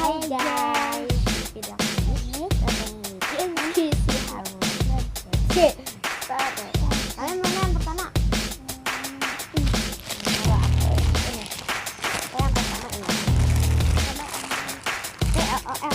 Hai guys, video ini datang di si Hamid. Oke, kalian mana yang pertama? Kalau aku ini, saya yang pertama ini. TLOL.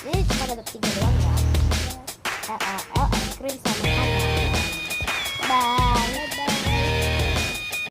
Ini cuma ada 3 doang ya. Es krim sama ayam. Bye.